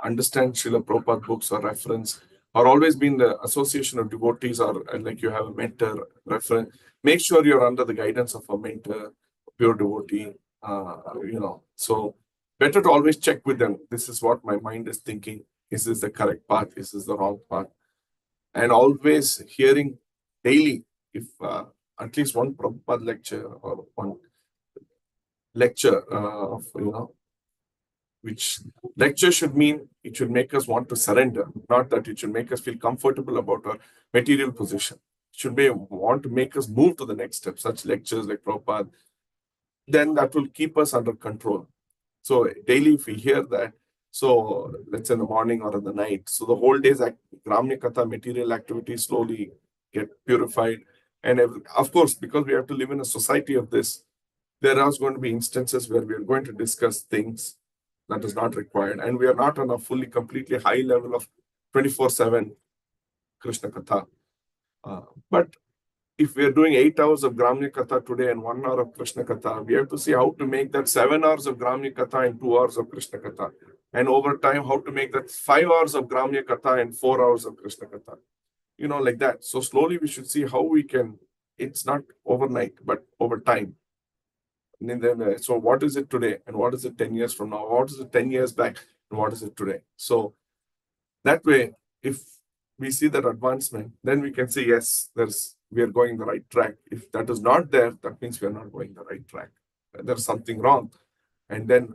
understand Srila Prabhupada books or reference, or always be in the association of devotees, or like you have a mentor reference. Make sure you're under the guidance of a mentor, pure devotee. So better to always check with them. This is what my mind is thinking. Is this the correct path? Is this the wrong path? And always hearing daily, if at least one Prabhupada lecture or one lecture of which lecture should mean it should make us want to surrender, not that it should make us feel comfortable about our material position. It should want to make us move to the next step. Such lectures like Prabhupada, then that will keep us under control. So daily, if we hear that, so let's say in the morning or in the night, so the whole day's Gramya Katha material activities slowly get purified. And of course, because we have to live in a society of this, there are going to be instances where we are going to discuss things that is not required. And we are not on a fully, completely high level of 24/7 Krishna Katha. But if we are doing 8 hours of Gramya Katha today and 1 hour of Krishna Katha, we have to see how to make that 7 hours of Gramya Katha and 2 hours of Krishna Katha. And over time, how to make that 5 hours of Gramya Katha and 4 hours of Krishna Katha. Like that. So slowly we should see how we can, it's not overnight, but over time. And then, so what is it today? And what is it 10 years from now? What is it 10 years back? And what is it today? So that way, if we see that advancement, then we can say, yes, we are going the right track. If that is not there, that means we are not going the right track. There's something wrong. And then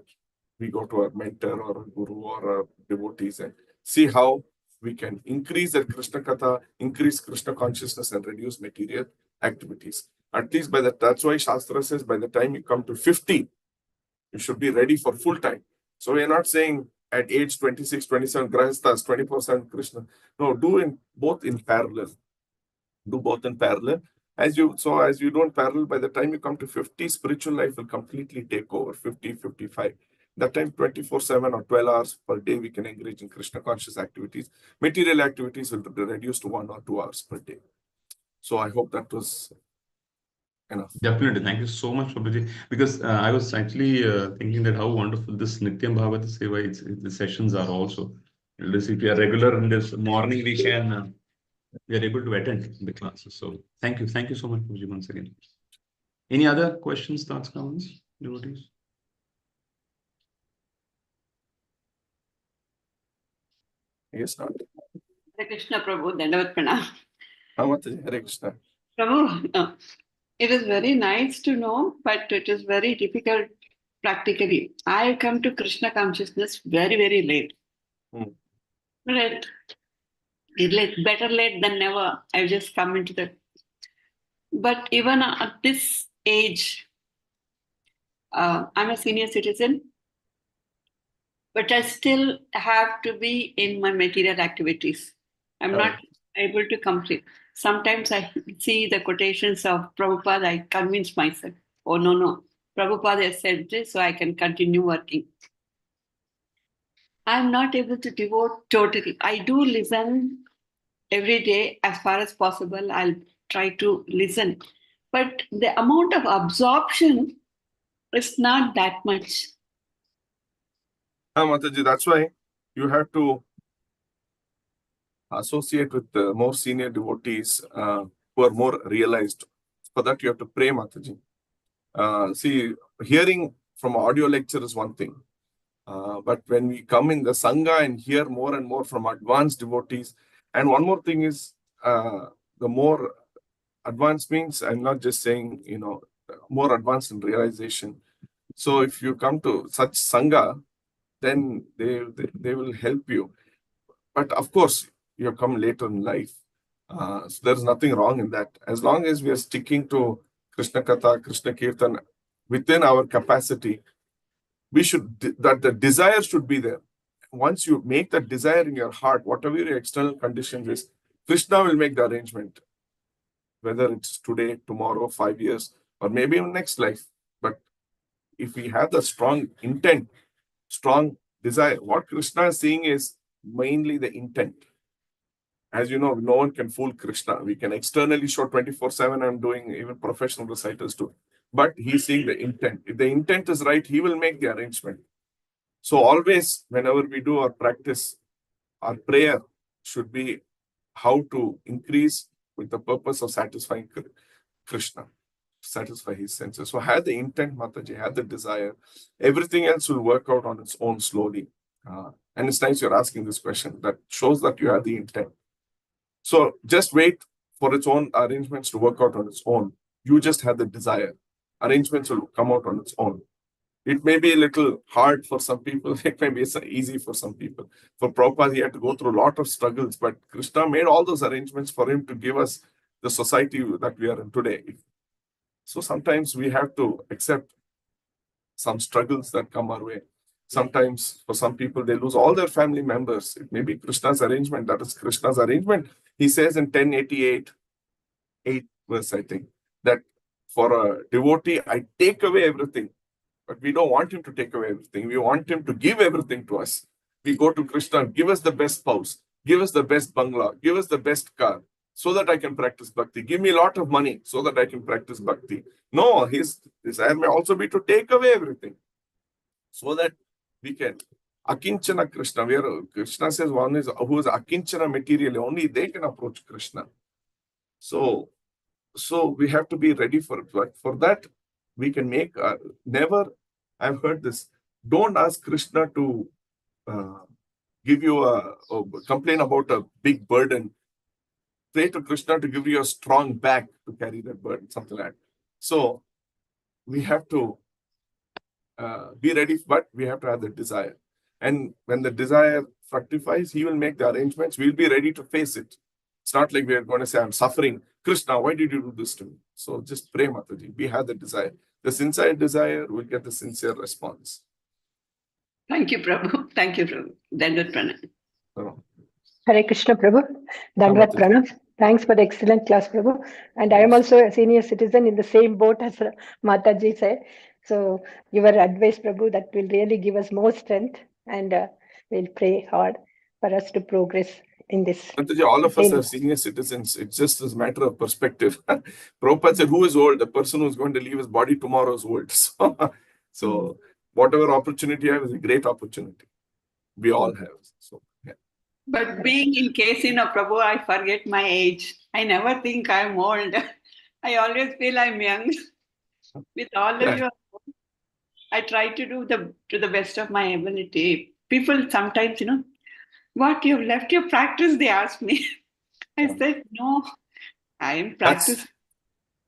we go to our mentor or a guru or a devotees and see how we can increase that Krishna Katha, increase Krishna consciousness and reduce material activities. At least that's why Shastra says by the time you come to 50, you should be ready for full time. So we are not saying at age 26, 27, Grahasthas, 24/7 Krishna. No, do both in parallel. Do both in parallel. As you do in parallel, by the time you come to 50, spiritual life will completely take over. 50, 55. That time 24/7 or 12 hours per day, we can engage in Krishna conscious activities. Material activities will be reduced to 1 or 2 hours per day. So I hope that was enough. Definitely. Thank you so much, Prabhuji. Because I was actually thinking that how wonderful this Nityam Bhagavata Seva, the sessions are also. If we are regular in this morning, we are able to attend the classes. So thank you. Thank you so much, Prabhuji, once again. Any other questions, thoughts, comments, devotees? Yes, not. Hare Krishna Prabhu, Dandavat Pranam. Hare Krishna. Prabhu, it is very nice to know, but it is very difficult practically. I come to Krishna consciousness very, very late. Right. Better late than never. I've just come into that. But even at this age, I'm a senior citizen, but I still have to be in my material activities. I'm not able to complete. Sometimes I see the quotations of Prabhupada, I convince myself, oh, no, Prabhupada has said this, so I can continue working. I'm not able to devote totally. I do listen every day as far as possible. I'll try to listen. But the amount of absorption is not that much. Mataji, that's why you have to associate with the more senior devotees who are more realized. For that, you have to pray, Mataji. See, hearing from audio lecture is one thing. But when we come in the Sangha and hear more and more from advanced devotees, and one more thing is, the more advanced means, I'm not just saying, more advanced in realization. So if you come to such Sangha, then they will help you. But of course, you have come later in life. So there's nothing wrong in that. As long as we are sticking to Krishna Katha, Krishna Kirtan within our capacity, that the desire should be there. once you make that desire in your heart, whatever your external conditions is, Krishna will make the arrangement. Whether it's today, tomorrow, 5 years, or maybe even next life. But if we have the strong intent, strong desire, what Krishna is seeing is mainly the intent. As you know, no one can fool Krishna. We can externally show 24/7, I'm doing, even professional reciters do. But he's seeing the intent. If the intent is right, he will make the arrangement. So always, whenever we do our practice, our prayer should be how to increase with the purpose of satisfying Krishna, satisfy his senses. So have the intent, Mataji, have the desire. Everything else will work out on its own slowly. And it's nice you're asking this question. That shows that you have the intent. So just wait for its own arrangements to work out on its own. You just have the desire. Arrangements will come out on its own. It may be a little hard for some people. It may be easy for some people. For Prabhupada, he had to go through a lot of struggles, but Krishna made all those arrangements for him to give us the society that we are in today. So sometimes we have to accept some struggles that come our way. Sometimes for some people, they lose all their family members. It may be Krishna's arrangement. That is Krishna's arrangement. He says in 1088, 8th verse, I think, that for a devotee, I take away everything. But we don't want him to take away everything. We want him to give everything to us. We go to Krishna, give us the best spouse, give us the best bungalow, give us the best car, so that I can practice bhakti. Give me a lot of money so that I can practice bhakti. No, his desire may also be to take away everything, so that we can. Akinchana Krishna, where Krishna says one is who is akinchana materially, only they can approach Krishna. So we have to be ready for it. But for that, we can make, never, I've heard this, don't ask Krishna to give you complain about a big burden. Pray to Krishna to give you a strong back to carry that burden, something like that. So we have to be ready, but we have to have the desire. And when the desire fructifies, he will make the arrangements. We'll be ready to face it. It's not like we are going to say, I'm suffering. Krishna, why did you do this to me? So just pray, Mataji. We have the desire. The sincere desire will get the sincere response. Thank you, Prabhu. Thank you, Prabhu. Dandavat Pranam. Hare Krishna, Prabhu. Dandavat Pranam. Thanks for the excellent class, Prabhu. And I am also a senior citizen in the same boat as Mataji said. So your advice, Prabhu, that will really give us more strength, and we'll pray hard for us to progress in this. Mataji, all of us are senior citizens. It's just a matter of perspective. Prabhupada said, who is old? The person who's going to leave his body tomorrow is old. So whatever opportunity you have is a great opportunity. We all have. So, yeah. But being in Kesina, Prabhu, I forget my age. I never think I'm old. I always feel I'm young. With all of you, I try to do to the best of my ability. People sometimes, what, you've left your practice, they ask me. I said, no, I am practicing.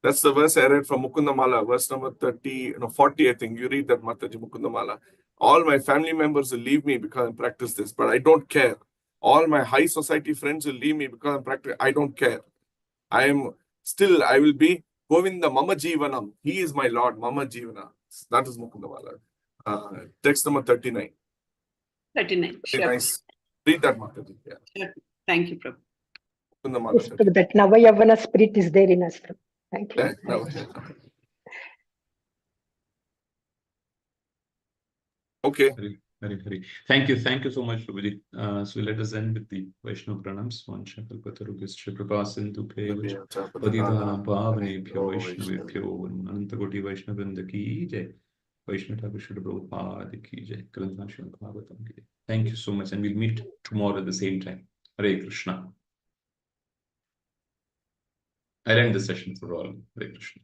That's the verse I read from Mukundamala, verse number 40, I think. You read that, Mataji, Mukundamala. All my family members will leave me because I practice this, but I don't care. All my high society friends will leave me because I'm practicing. I don't care. I will be Govinda Mama Jivanam. He is my Lord, Mama Jivana. That is Mukundamala. Text number 39. 39. Sure. Nice. Read that, Mataji. Yeah. Sure. Thank you, Prabhu. Yes, Prabhu, that Navayavana spirit is there in us, Prabhu. Thank you. Okay. Very. Thank you so much, Prabhuji. So let us end with the Vaishnava Pranams. One Shakalpatarugishya Prapasintu Pevach Padita Bhavanebhyo Vaishnavebhyo Anantagoti Vaishnavrinda Ki Jai Vaishnava Thakur Prabhupada Ki Jai Kalanthashram Bhagavatam Ki Jai. Thank you so much, and we'll meet tomorrow at the same time. Hare Krishna. I'll end the session for all. Hare Krishna.